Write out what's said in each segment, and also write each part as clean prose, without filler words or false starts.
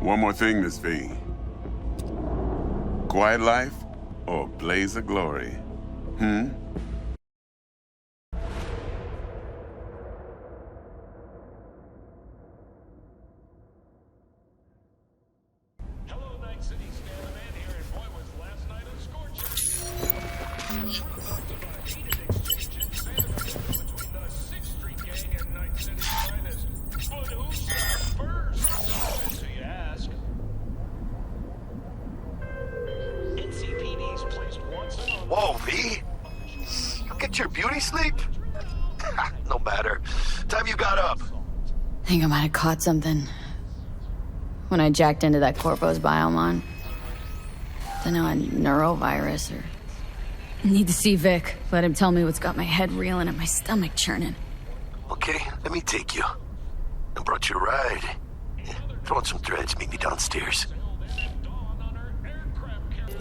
One more thing, Miss V. Quiet life or blaze of glory? Hello, Night City Scannerman here, and boy, was last night a scorcher. Talked about a heated exchange in Santa Monica between the 6th Street Gang and Night City's finest. But who shot first? So you ask. NCPD's placed Watson on. Whoa, V. You get your beauty sleep? No matter. Time you got up. Think I might have caught something when I jacked into that Corpo's biomon. Don't know, a neurovirus or... Need to see Vic. Let him tell me what's got my head reeling and my stomach churning. Okay, let me take you. I brought you a ride. Throw on some threads, meet me downstairs. Dawn on her aircraft carrier.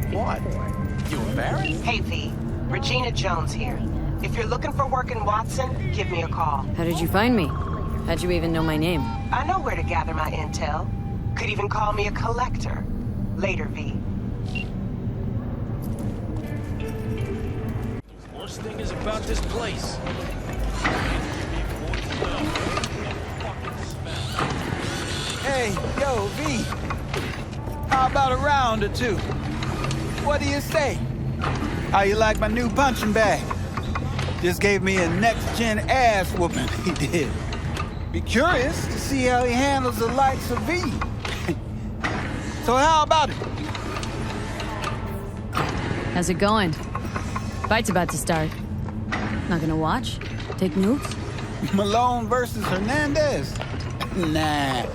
What? You embarrassed? Hey, V. Regina Jones here. If you're looking for work in Watson, give me a call. How did you find me? How'd you even know my name? I know where to gather my intel. Could even call me a collector. Later, V. Worst thing is about this place. Hey, yo, V. How about a round or two? What do you say? How you like my new punching bag? Just gave me a next-gen ass whooping, he did. Be curious to see how he handles the likes of V. So how about it? How's it going? Fight's about to start. Not gonna watch? Take notes? Malone versus Hernandez? Nah.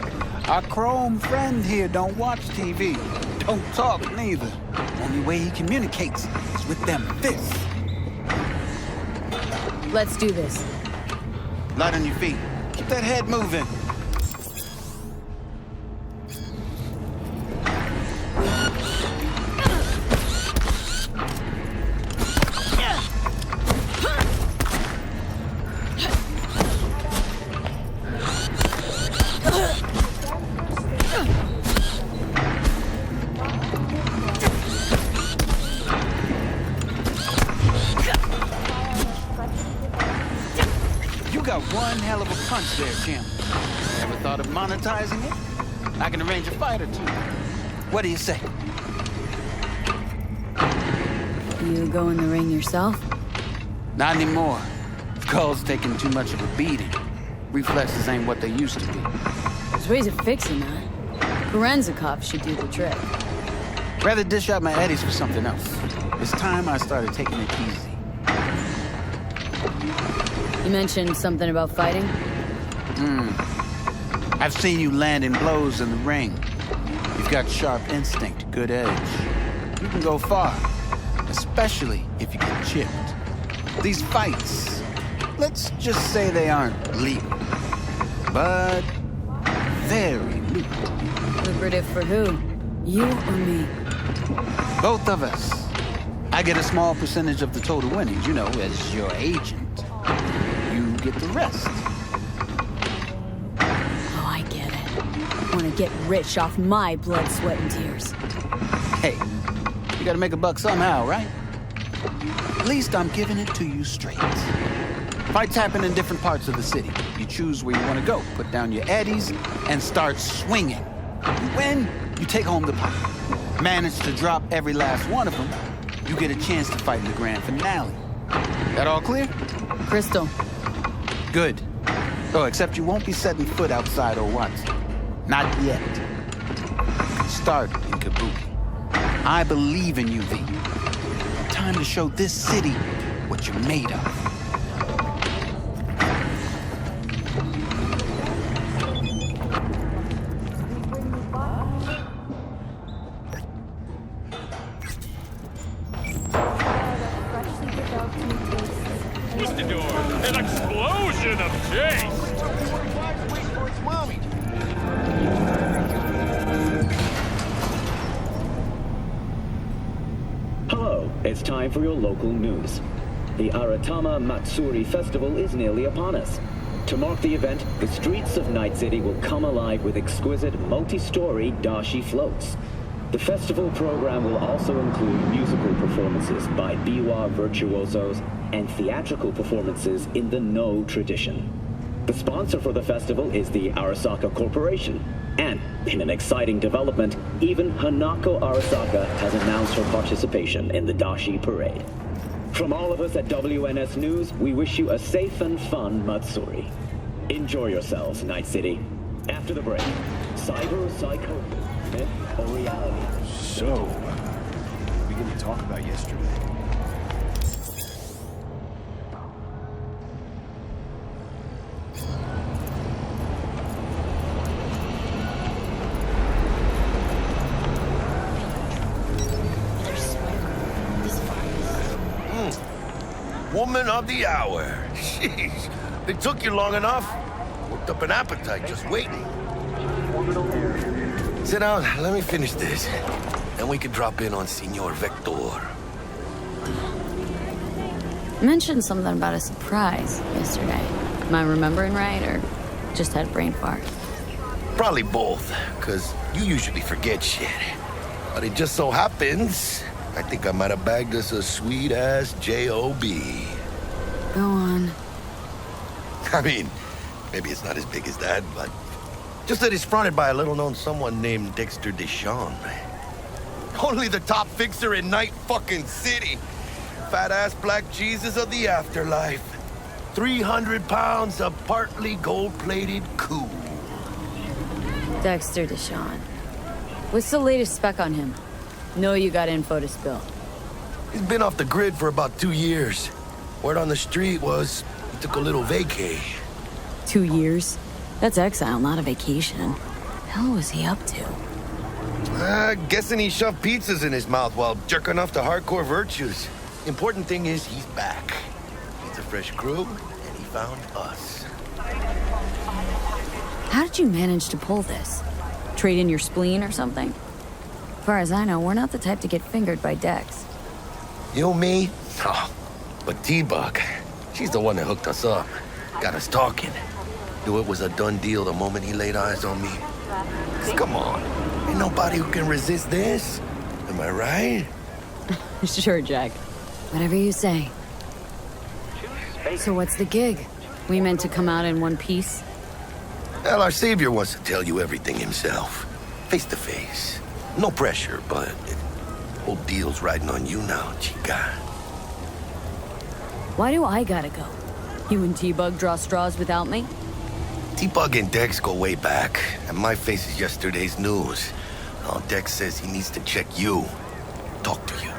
Our chrome friend here don't watch TV. Don't talk neither. Only way he communicates is with them fists. Let's do this. Light on your feet. Keep that head moving. You got one hell of a punch there, Jim. Ever thought of monetizing it? I can arrange a fight or two. What do you say? You go in the ring yourself? Not anymore. Skull's taking too much of a beating. Reflexes ain't what they used to be. There's ways of fixing that. Korenzikov should do the trick. Rather dish out my eddies for something else. It's time I started taking it easy. You mentioned something about fighting? I've seen you landing blows in the ring. You've got sharp instinct, good edge. You can go far, especially if you get chipped. These fights, let's just say they aren't legal, but very lucrative. Lucrative for who? You or me? Both of us. I get a small percentage of the total winnings, you know, as your agent. You get the rest. Oh, I get it. Want to get rich off my blood, sweat, and tears. Hey, you gotta make a buck somehow, right? At least I'm giving it to you straight. Fights happen in different parts of the city. You choose where you want to go, put down your eddies, and start swinging. You win, you take home the pot. Manage to drop every last one of them, you get a chance to fight in the grand finale. That all clear? Crystal. Good. Oh, except you won't be setting foot outside or what? Not yet. Start in Kabuki. I believe in you, V. Time to show this city what you're made of. It's time for your local news. The Aratama Matsuri Festival is nearly upon us. To mark the event, the streets of Night City will come alive with exquisite multi-story dashi floats. The festival program will also include musical performances by biwa virtuosos and theatrical performances in the No tradition. The sponsor for the festival is the Arasaka Corporation. And in an exciting development, even Hanako Arasaka has announced her participation in the Dashi Parade. From all of us at WNS News, we wish you a safe and fun Matsuri. Enjoy yourselves, Night City. After the break, cyber psycho, myth or reality? So, what are we going to talk about yesterday? Woman of the hour. Jeez, it took you long enough. Worked up an appetite just waiting. Sit down, let me finish this. Then we can drop in on Senor Viktor. Mentioned something about a surprise yesterday. Am I remembering right, or just had a brain fart? Probably both, because you usually forget shit. But it just so happens, I think I might have bagged us a sweet-ass J.O.B. Go on. I mean, maybe it's not as big as that, but just that it's fronted by a little-known someone named Dexter DeShawn. Only the top fixer in Night fucking City. Fat-ass black Jesus of the afterlife. 300 pounds of partly gold-plated cool. Dexter DeShawn. What's the latest spec on him? Know you got info to spill. He's been off the grid for about 2 years. Word on the street was he took a little vacay. 2 years? That's exile, not a vacation. Hell was he up to? Guessing he shoved pizzas in his mouth while jerking off to hardcore virtues. Important thing is he's back. He's a fresh crew, and he found us. How did you manage to pull this? Trade in your spleen or something? As far as I know, we're not the type to get fingered by Dex. You, me? Oh, but T-Bug, she's the one that hooked us up. Got us talking. Knew it was a done deal the moment he laid eyes on me. 'Cause come on, ain't nobody who can resist this. Am I right? Sure, Jack. Whatever you say. So what's the gig? We meant to come out in one piece? Well, our savior wants to tell you everything himself. Face to face. No pressure, but whole deal's riding on you now, chica. Why do I gotta go? You and T-Bug draw straws without me? T-Bug and Dex go way back, and my face is yesterday's news. Now Dex says he needs to check you. Talk to you.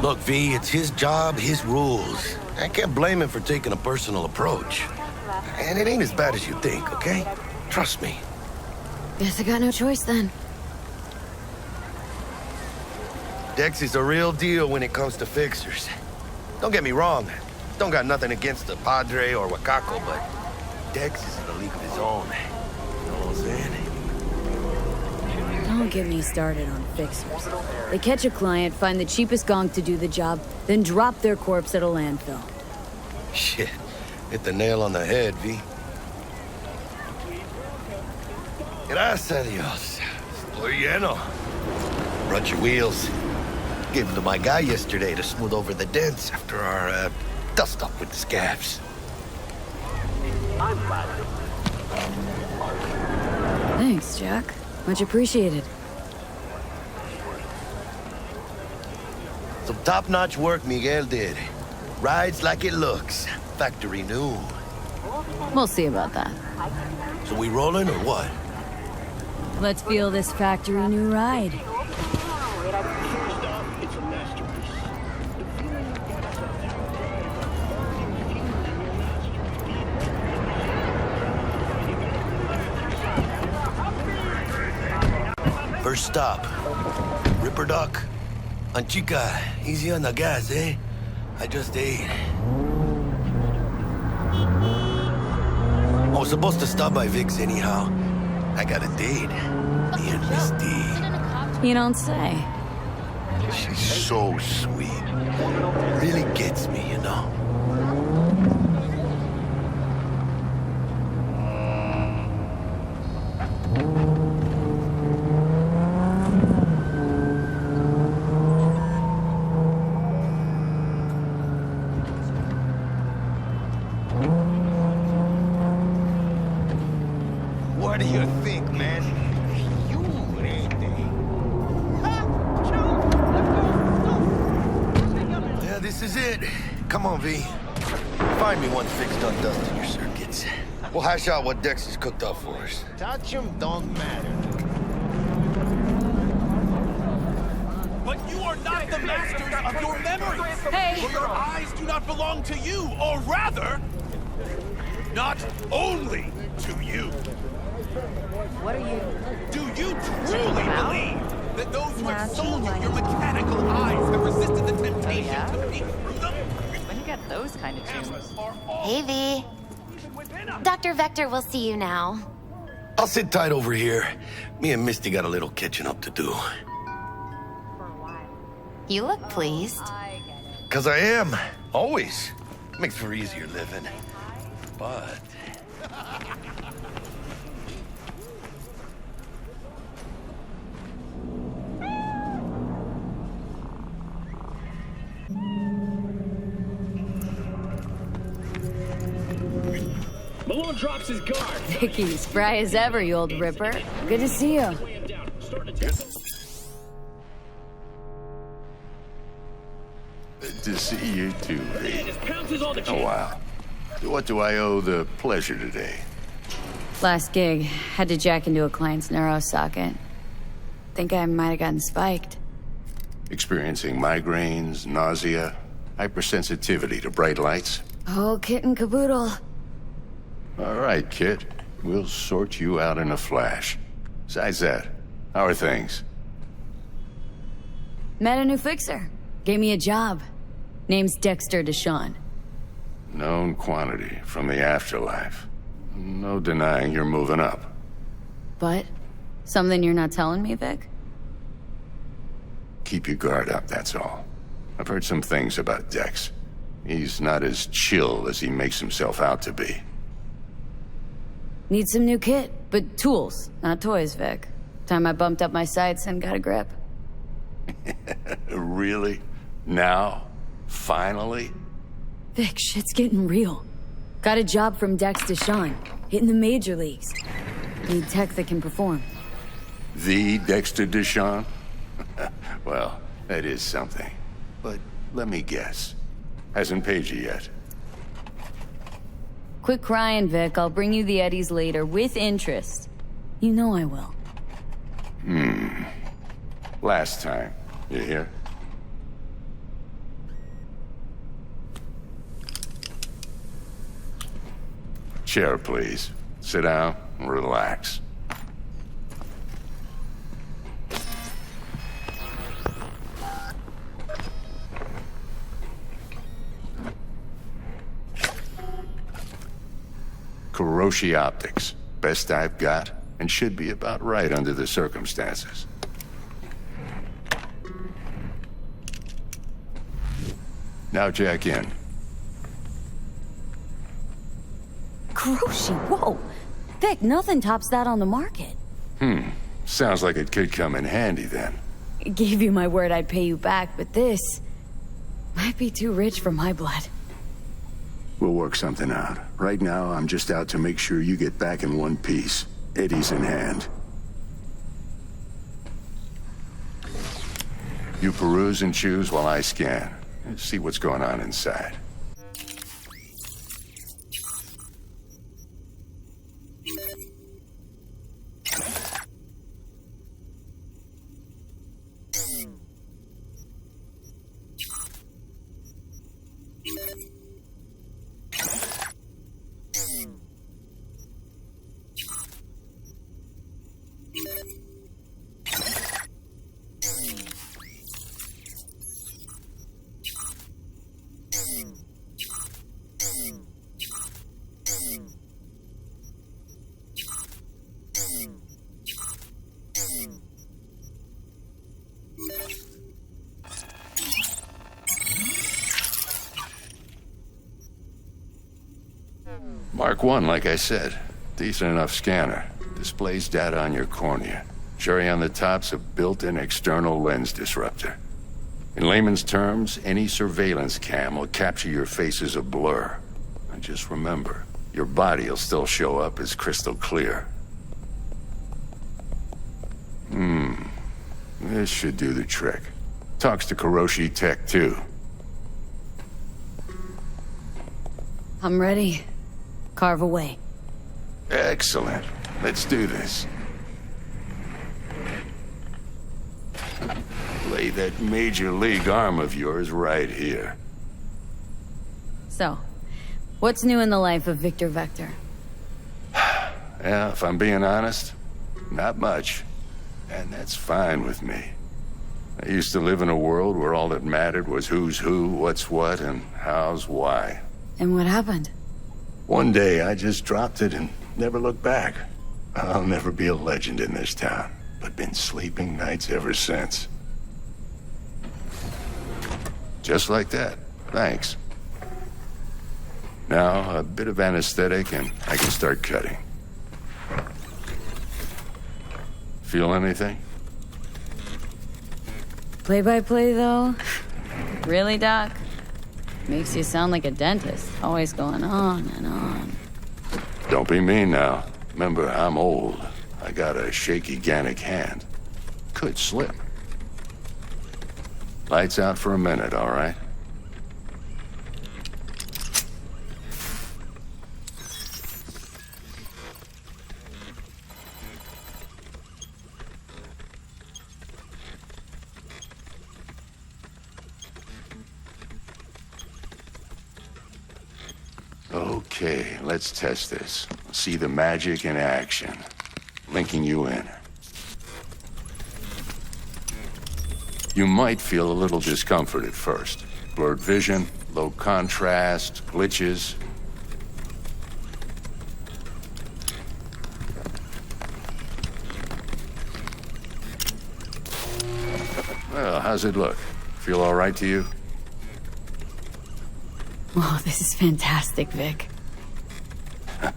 Look, V, it's his job, his rules. I can't blame him for taking a personal approach. And it ain't as bad as you think, okay? Trust me. Guess I got no choice then. Dex is a real deal when it comes to fixers. Don't get me wrong. Don't got nothing against the Padre or Wakako, but Dex is in a league of his own. You know what I'm saying? Don't get me started on fixers. They catch a client, find the cheapest gonk to do the job, then drop their corpse at a landfill. Shit. Hit the nail on the head, V. Gracias a Dios. Estoy lleno. Brought your wheels. Gave them to my guy yesterday to smooth over the dents after our dust up with the scabs. Thanks, Jack. Much appreciated. Some top-notch work Miguel did. Rides like it looks. Factory new. We'll see about that. So we rolling or what? Let's feel this factory new ride. First stop. Ripper Duck. Anchica, easy on the gas, eh? I just ate. I was supposed to stop by Vic's anyhow. I got a date. Me and Miss D. You don't say. She's so sweet. Really gets me, you know? What do you think, man? You ain't they? Yeah, this is it. Come on, V. Find me once Vic's done dusting your circuits. We'll hash out what Dex has cooked up for us. Touch 'em don't matter. But you are not the masters of your memories. Hey. For your eyes do not belong to you, or rather, not only to you. What are you? Do you truly believe that those who have sold you your mechanical eyes have resisted the temptation to peek through them? When you got those kind of tunes? Hey, V. Dr. Vector will see you now. I'll sit tight over here. Me and Misty got a little catching up to do. You look pleased. 'Cause I am. Always. Makes for easier living. But... Malone drops his guard. Vicky, spry as ever, you old ripper. Good to see you. Good to see you too, V. Just pounces on the Oh, wow. What do I owe the pleasure today? Last gig, had to jack into a client's neuro socket. Think I might have gotten spiked. Experiencing migraines, nausea, hypersensitivity to bright lights? Oh, kit and caboodle. All right, kid. We'll sort you out in a flash. Besides that, how are things? Met a new fixer. Gave me a job. Name's Dexter DeShawn. Known quantity from the afterlife. No denying you're moving up. But? Something you're not telling me, Vic? Keep your guard up, that's all. I've heard some things about Dex. He's not as chill as he makes himself out to be. Need some new kit, but tools, not toys, Vic. Time I bumped up my sights and got a grip. Really? Now? Finally? Vic, shit's getting real. Got a job from Dex DeShawn, hitting the major leagues. Need tech that can perform. The Dexter DeShawn? Well, that is something. But let me guess. Hasn't paid you yet. Quit crying, Vic. I'll bring you the eddies later, with interest. You know I will. Last time. You hear? Chair, please. Sit down and relax. Kuroshi Optics. Best I've got, and should be about right under the circumstances. Now jack in. Kuroshi, whoa! Vic, nothing tops that on the market. Sounds like it could come in handy then. Gave you my word I'd pay you back, but this might be too rich for my blood. We'll work something out. Right now, I'm just out to make sure you get back in one piece. Eddie's in hand. You peruse and choose while I scan. See what's going on inside. Mark 1, like I said. Decent enough scanner. Displays data on your cornea. Cherry on the top's a built-in external lens disruptor. In layman's terms, any surveillance cam will capture your face as a blur. And just remember, your body will still show up as crystal clear. This should do the trick. Talks to Kuroshi Tech, too. I'm ready. Carve away. Excellent. Let's do this. Lay that major league arm of yours right here. So, what's new in the life of Victor Vector? Yeah, if I'm being honest, not much. And that's fine with me. I used to live in a world where all that mattered was who's who, what's what, and how's why. And what happened? One day, I just dropped it and never looked back. I'll never be a legend in this town, but been sleeping nights ever since. Just like that. Thanks. Now, a bit of anesthetic and I can start cutting. Feel anything? Play-by-play, though? Really, Doc? Makes you sound like a dentist, always going on and on. Don't be mean now. Remember, I'm old. I got a shaky Gannic hand. Could slip. Lights out for a minute, all right? Okay, let's test this. See the magic in action. Linking you in. You might feel a little discomfort at first. Blurred vision, low contrast, glitches. Well, how's it look? Feel all right to you? Oh, this is fantastic, Vic.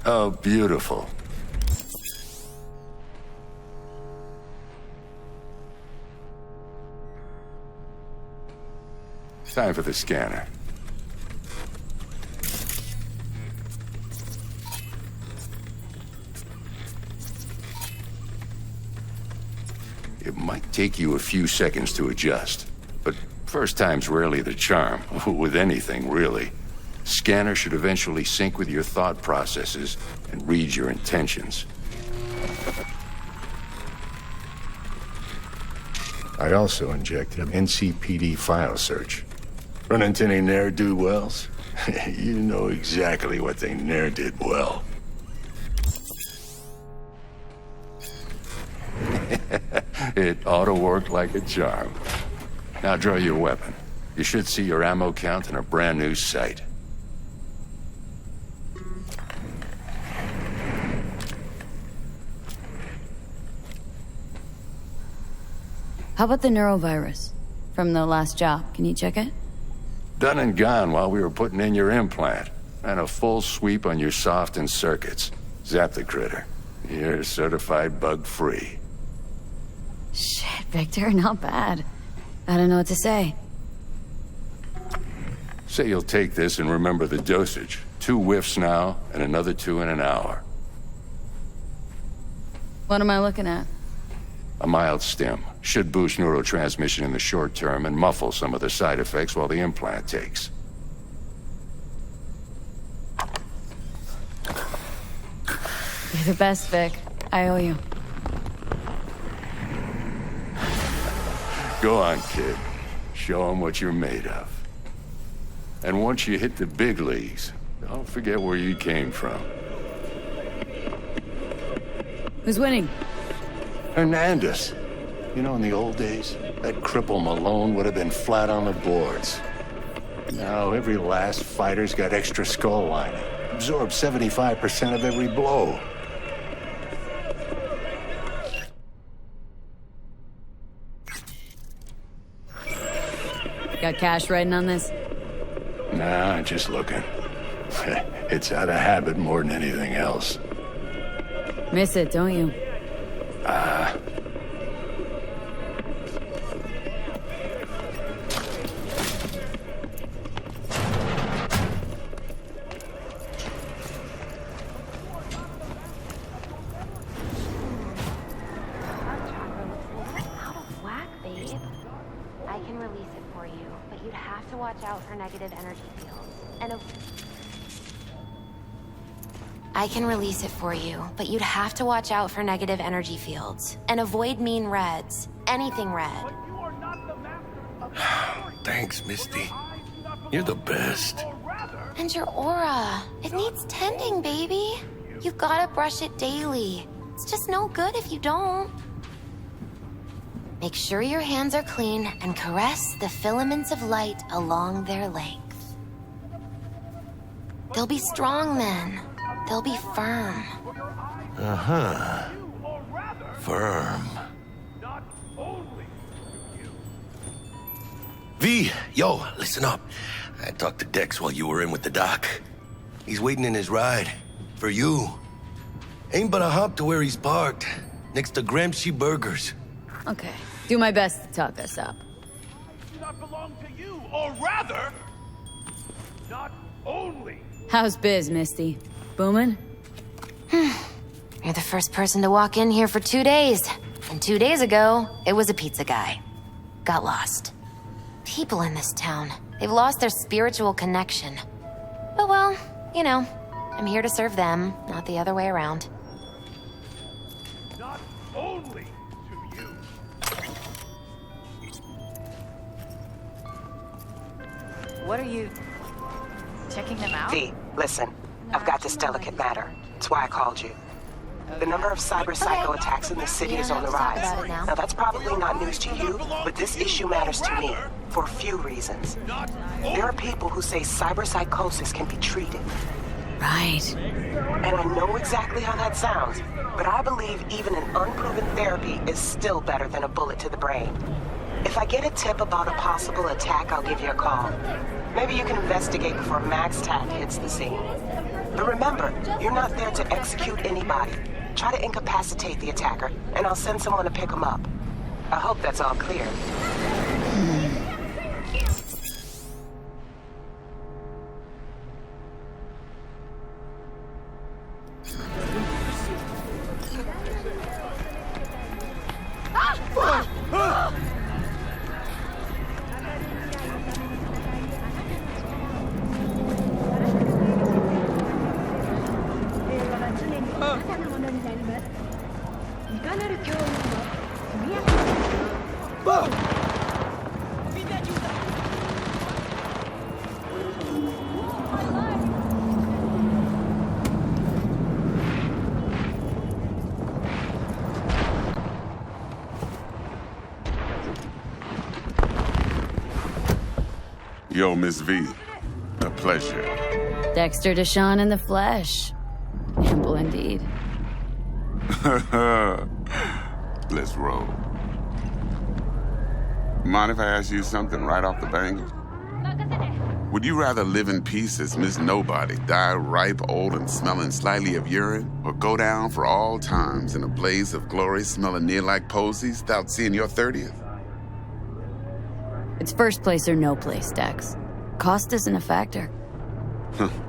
Oh, beautiful. Time for the scanner. It might take you a few seconds to adjust, but first time's rarely the charm, with anything, really. Scanner should eventually sync with your thought processes and read your intentions. I also injected an NCPD file search. Run into any ne'er-do-wells? You know exactly what they ne'er did well. It ought to work like a charm. Now draw your weapon. You should see your ammo count in a brand new sight. How about the neurovirus from the last job? Can you check it? Done and gone while we were putting in your implant. And a full sweep on your soft and circuits. Zap the critter. You're certified bug-free. Shit, Victor, not bad. I don't know what to say. Say you'll take this and remember the dosage. 2 whiffs now, and another 2 in an hour. What am I looking at? A mild stim. Should boost neurotransmission in the short term and muffle some of the side effects while the implant takes. You're the best, Vic. I owe you. Go on, kid. Show 'em what you're made of. And once you hit the big leagues, don't forget where you came from. Who's winning? Hernandez. You know, in the old days, that cripple Malone would have been flat on the boards. Now, every last fighter's got extra skull lining. Absorbs 75% of every blow. Got cash writing on this? Nah, just looking. It's out of habit more than anything else. Miss it, don't you? I can release it for you, but you'd have to watch out for negative energy fields. And avoid mean reds. Anything red. Thanks, Misty. You're the best. And your aura. It needs tending, baby. You gotta brush it daily. It's just no good if you don't. Make sure your hands are clean and caress the filaments of light along their length. They'll be strong then. They'll be firm. Uh-huh. Firm. V, yo, listen up. I talked to Dex while you were in with the doc. He's waiting in his ride. For you. Ain't but a hop to where he's parked. Next to Gramsci Burgers. Okay. Do my best to talk us up. Do not belong to you, or rather, not only. How's biz, Misty? Booming? You're the first person to walk in here for 2 days. And 2 days ago, it was a pizza guy. Got lost. People in this town, they've lost their spiritual connection. But well, you know, I'm here to serve them, not the other way around. Not only to you. What are you... checking them out? V, listen. I've got this delicate matter. That's why I called you. The number of cyber psycho attacks in the city is on the rise. Now that's probably not news to you, but this issue matters to me for a few reasons. There are people who say cyber psychosis can be treated. Right. And I know exactly how that sounds, but I believe even an unproven therapy is still better than a bullet to the brain. If I get a tip about a possible attack, I'll give you a call. Maybe you can investigate before MaxTac hits the scene. But remember, you're not there to execute anybody. Try to incapacitate the attacker, and I'll send someone to pick him up. I hope that's all clear. Yo, Miss V. A pleasure. Dexter DeShawn in the flesh. Ample indeed. Let's roll. Mind if I ask you something right off the bang? Would you rather live in peace as Miss Nobody, die ripe, old, and smelling slightly of urine, or go down for all times in a blaze of glory smelling near like posies without seeing your 30th? It's first place or no place, Dex. Cost isn't a factor.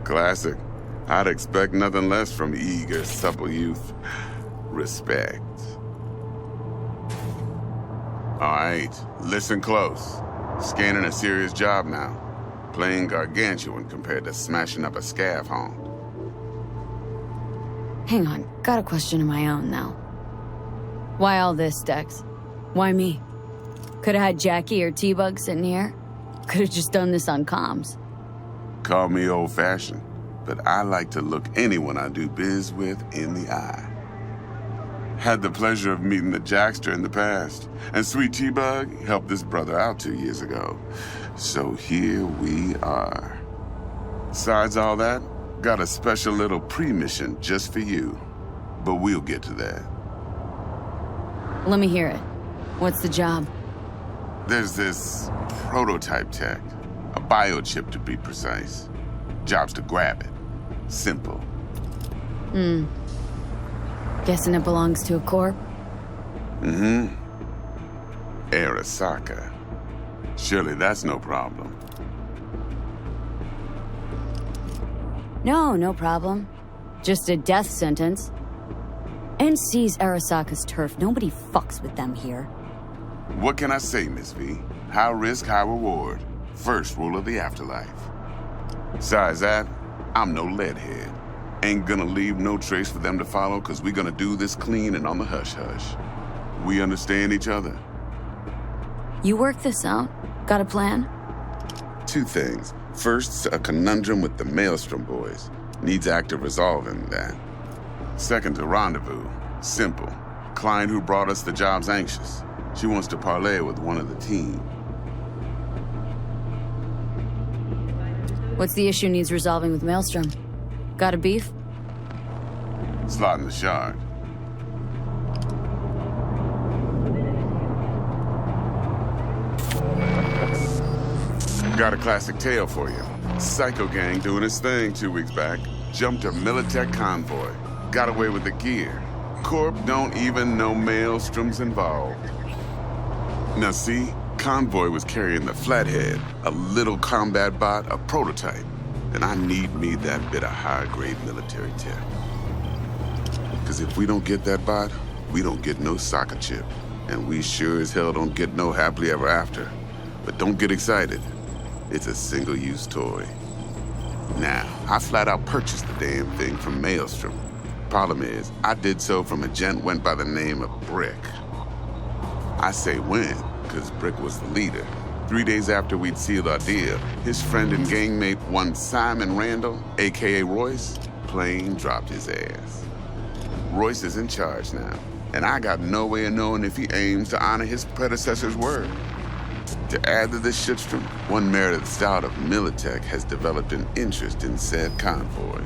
Classic. I'd expect nothing less from eager, supple youth. Respect. All right, listen close. Scanning a serious job now. Playing gargantuan compared to smashing up a scav home. Hang on, got a question of my own now. Why all this, Dex? Why me? Could've had Jackie or T-Bug sitting here. Could've just done this on comms. Call me old-fashioned, but I like to look anyone I do biz with in the eye. Had the pleasure of meeting the Jackster in the past, and Sweet T-Bug helped this brother out 2 years ago. So here we are. Besides all that, got a special little pre-mission just for you. But we'll get to that. Let me hear it. What's the job? There's this prototype tech, a biochip to be precise. Job's to grab it, Simple. Guessing it belongs to a corp? Arasaka. Surely that's no problem. No problem. Just a death sentence. NC's Arasaka's turf. Nobody fucks with them here. What can I say, Miss V? High risk, high reward. First rule of the afterlife. Besides that, I'm no leadhead. Ain't gonna leave no trace for them to follow, cause we gonna do this clean and on the hush-hush. We understand each other? You work this out? Got a plan? Two things. First, a conundrum with the Maelstrom boys. Needs active resolving that. Second, a rendezvous. Simple. Client who brought us the job's anxious. She wants to parlay with one of the team. What's the issue needs resolving with Maelstrom? Got a beef? Slot in the shard. Got a classic tale for you. Psycho gang doing his thing 2 weeks back. Jumped a Militech convoy. Got away with the gear. Corp don't even know Maelstrom's involved. Now see, convoy was carrying the Flathead, a little combat bot, a prototype. And I need me that bit of high-grade military tech. Cause if we don't get that bot, we don't get no soccer chip. And we sure as hell don't get no happily ever after. But don't get excited. It's a single-use toy. Now, I flat out purchased the damn thing from Maelstrom. Problem is, I did so from a gent went by the name of Brick. I say when, cause Brick was the leader. 3 days after we'd sealed our deal, his friend and gangmate, one Simon Randall, aka Royce, plain dropped his ass. Royce is in charge now, and I got no way of knowing if he aims to honor his predecessor's word. To add to this shitstorm, one Meredith Stout of Militech has developed an interest in said convoy.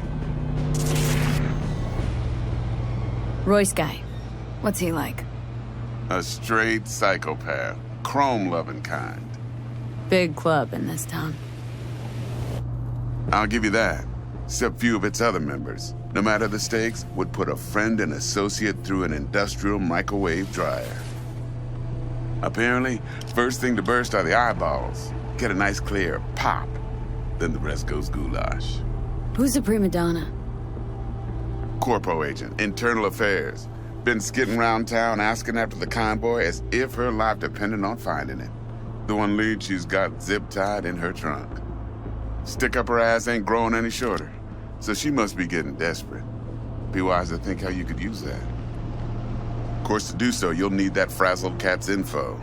Royce guy. What's he like? A straight psychopath, chrome-loving kind. Big club in this town. I'll give you that. Except few of its other members, no matter the stakes, would put a friend and associate through an industrial microwave dryer. Apparently, first thing to burst are the eyeballs. Get a nice clear pop. Then the rest goes goulash. Who's the prima donna? Corpo agent, internal affairs. Been skidding around town asking after the convoy as if her life depended on finding it. The one lead she's got zip-tied in her trunk. Stick up her ass ain't growing any shorter, so she must be getting desperate. Be wise to think how you could use that. Of course, to do so, you'll need that frazzled cat's info.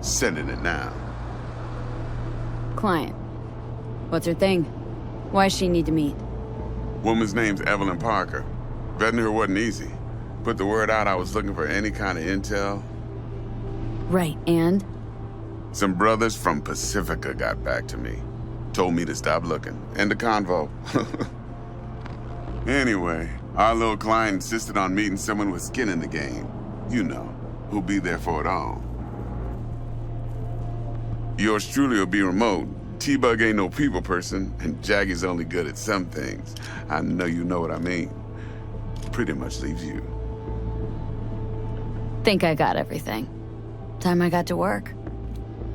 Sending it now. Client. What's her thing? Why does she need to meet? Woman's name's Evelyn Parker. Vetting her wasn't easy. Put the word out I was looking for any kind of intel. Right, and? Some brothers from Pacifica got back to me. Told me to stop looking. End the convo. Anyway, our little client insisted on meeting someone with skin in the game. You know, who'll be there for it all. Yours truly will be remote. T-Bug ain't no people person, and Jaggy's only good at some things. I know you know what I mean. Pretty much leaves you. Think I got everything. Time I got to work.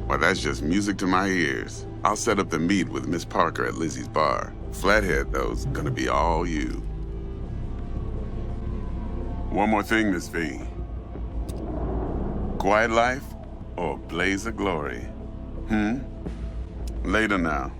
Well, that's just music to my ears. I'll set up the meet with Miss Parker at Lizzie's bar. Flathead, though's gonna be all you. One more thing, Miss V. Quiet life or blaze of glory? Later now.